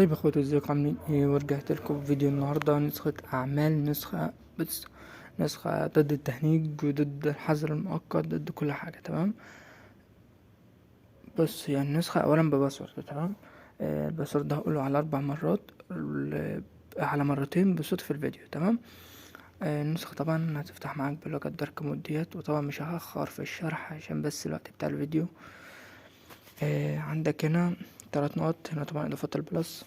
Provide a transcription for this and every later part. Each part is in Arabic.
طيب يا اخواتي، ازيكم عاملين ايه؟ ورجعت لكم في فيديو النهارده نسخة اعمال، نسخة ضد التهنيج وضد الحظر المؤقت، ضد كل حاجة. تمام. بص، يعني النسخة اولا بباسورد. تمام. الباسورد ده هقوله على 4 مرات، على مرتين بصوت في الفيديو. تمام. النسخة طبعا هتفتح معاك بلغة دارك مود ديت، وطبعا مش هأخر في الشرح عشان بس الوقت بتاع الفيديو. عندك هنا 3 نقط. هنا طبعا اضافات البلس،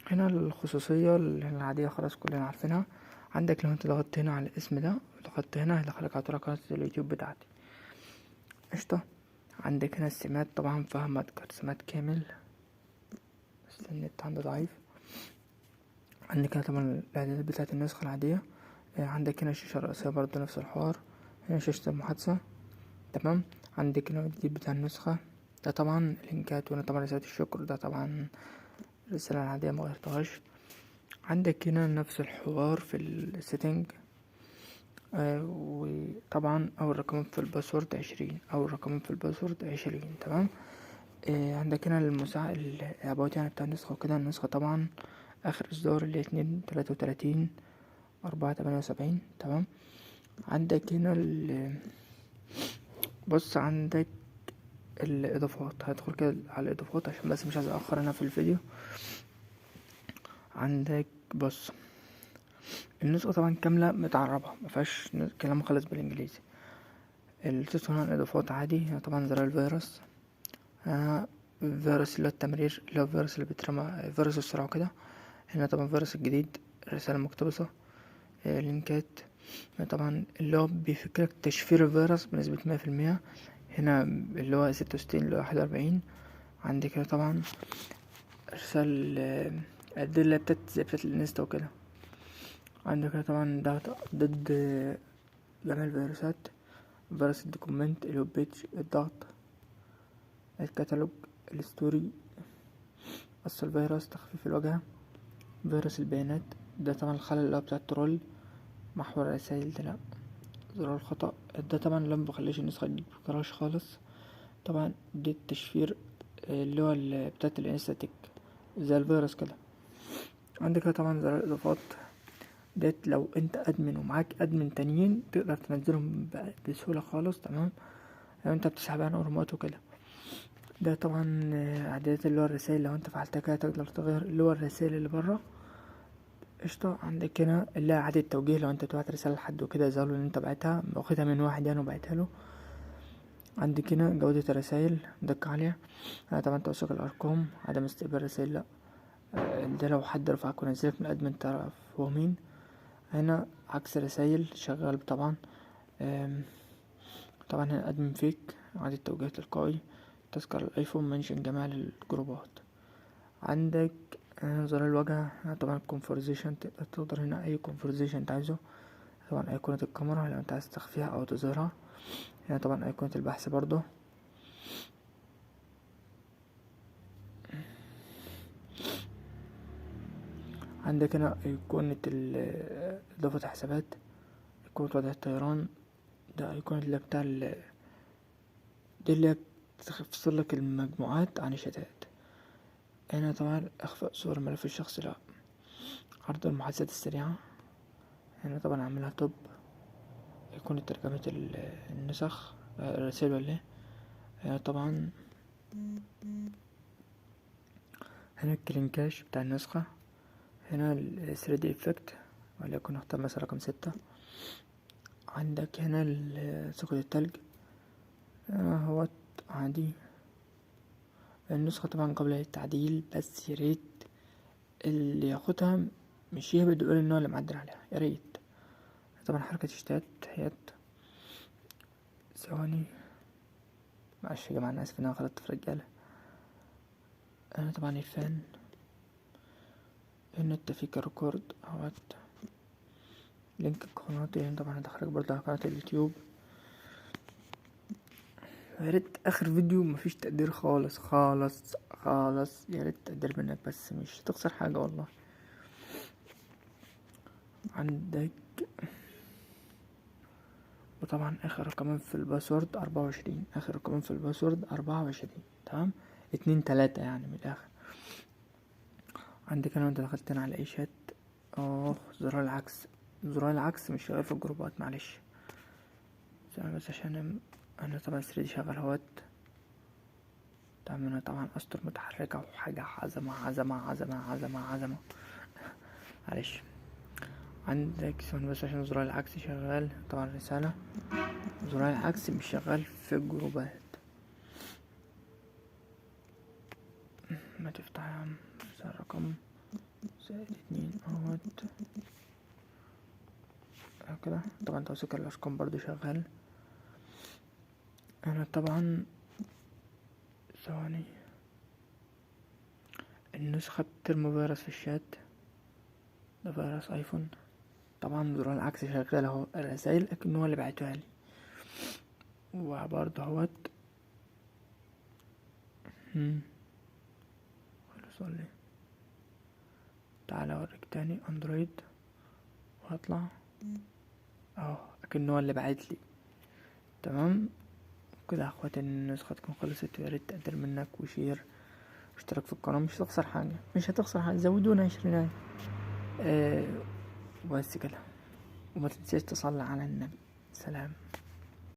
هنا الخصوصية العادية خلاص كلنا عارفينها. عندك لو انت ضغطت هنا على الاسم ده، ضغطت هنا هيدخلك على قناة اليوتيوب بتاعتي. قشطة. عندك هنا السمات، طبعا فيها متجر سمات كامل بس النت عندي ضعيف. عندك هنا طبعا الاعدادات بتاعة النسخة العادية. عندك هنا الشاشة الرئيسية برضه نفس الحوار. هنا شاشة المحادثة. تمام. عندك هنا الجديد بتاع النسخة، ده طبعا لينكات، وهنا طبعا رسالة الشكر، ده طبعا الرسالة العادية مغيرتهاش. عندك هنا نفس الحوار في السيتنج. وطبعا اول رقمين في الباسورد 20، اول رقمين في الباسورد 20. تمام. عندك هنا الاباوت يعني بتاع النسخة وكده. النسخة طبعا اخر اصدار اللي 2/33/4/78. تمام. عندك هنا بص، عندك الاضافات. هدخل كده على الاضافات عشان بس مش عايز اخر انا في الفيديو. عندك بص، النسخة طبعا كاملة متعربة، مفيهاش كلام خالص بالانجليزي. التدخل هنا الاضافات عادي. هنا طبعا زرار الفيروس، فيروس اللي هو التمرير، اللي هو الفيروس اللي بيترمى، فيروس السرعة كده. هنا طبعا الفيروس الجديد، الرسالة المقتبسة، لينكات. هنا طبعا اللي هو بيفكرك تشفير الفيروس بنسبة 100%. هنا اللي هو 66 اللي هو 41. عندك هنا طبعا رسالة الأدلة بتاعت الانستا وكده. عندك هنا طبعا ضد جميع الفيروسات، فيروس الدوكومنت، الويب بيج، الضغط، الكتالوج، الستوري، قص الفيروس، تخفيف الواجهة، فيروس البيانات. ده طبعا الخلل اللي هو بتاع الترول، محور الرسايل ده لأ، زرار الخطأ ده طبعا اللي مبخليش النسخة دي مبكراش خالص. طبعا دي التشفير اللي هو بتاعت الانستاتيك زي الفيروس كده. عندك طبعا زرار الإضافات ديت، لو انت ادمن ومعاك ادمن تانيين تقدر تنزلهم بسهولة خالص. تمام. لو انت بتسحب عن اورمات وكده. ده طبعا اعدادات اللي هو الرسائل، لو انت فعلتها كده تقدر تغير اللي هو الرسائل اللي برا. قشطة. عندك هنا اللي هي اعادة توجيه، لو انت تبعت رسالة لحد وكده يظهرله ان انت بعتها، واخدها من واحد يعني وبعتها له. عندك هنا جودة الرسائل، دقة عالية. طبعا توثيق الارقام، عدم استقبال رسائل لا. ده لو حد رفعك ونزلك من الادمن تعرف هو مين. هنا عكس الرسائل شغال طبعا. طبعا هنا ادمن فيك، اعادة توجيه تلقائي، تذكر الايفون، منشن جميع الجروبات. عندك زرار الواجهة، طبعا الكونفرزيشن، تقدر تقدر هنا اي كونفرزيشن انت عايزه. طبعا ايقونة الكاميرا لو انت عايز تخفيها او تظهرها. هنا طبعا ايقونة البحث برضو. عندك هنا ايقونة اضافة حسابات، ايقونة وضع الطيران، ده ايقونة اللي بتاع دي اللي بتفصل لك المجموعات عن الشتات. هنا طبعا اخفاء صور ملف الشخص لا. عرض المحادثات السريعة، هنا طبعا اعملها توب. يكون ترجمة النسخ الرسائل ولا ايه. هنا طبعا هنا الكلينكاش بتاع النسخة. هنا ال 3D effect، وليكن نختار مثلا رقم 6. عندك هنا سقوط التلج، هو عادي. النسخة طبعا قبل التعديل، بس ياريت اللي ياخدها مش يهبد يقول ان هو اللي معدل عليها، ياريت. طبعا حركة اشتات هيت ثواني، معلش يا جماعة انا اسف ان انا غلطت في رجالة. هنا طبعا الفان، هنا التفيك ريكورد اهوت، لينك قناتي. هنا طبعا هدخلك برضه على قناة اليوتيوب. ياريت اخر فيديو مفيش تقدير خالص خالص خالص، ياريت تقدير منك بس مش هتخسر حاجة والله. عندك وطبعا اخر رقمين في الباسورد 24، اخر رقمين في الباسورد 24. تمام. 2 3 يعني من الاخر. عندك هنا انت دخلت هنا على اي شات. زرار العكس مش شغال في الجروبات، معلش. ثواني بس عشان انا طبعا 3D شغال اهوت. هنا طبعا اسطر متحركة وحاجة عظمة. معلش. عندك ثواني بس عشان زرار العكس شغال طبعا رسالة. زرار العكس مش شغال في الجروبات. ما تفتح يا عم. رقم -2 اهوت كده. طبعا توثيق الارقام برضو شغال. انا طبعا ثواني النسخة بترمي فيروس في الشات، ده فيروس ايفون. طبعا زرار العكس شغال اهو، الرسايل لكن هو اللي بعتوها لي. وبرضه اهوت خلاص ولا ايه؟ تعالى اوريك تاني اندرويد وهطلع اهو اكن هو اللي بعت لي. تمام كده يا اخواتي، النسخة تكون خلصت. ويا ريت تقدر منك وشير واشتراك في القناة، مش هتخسر حاجة. زودونا 20. بس كده. وما تنساش تصلي على النبي. سلام.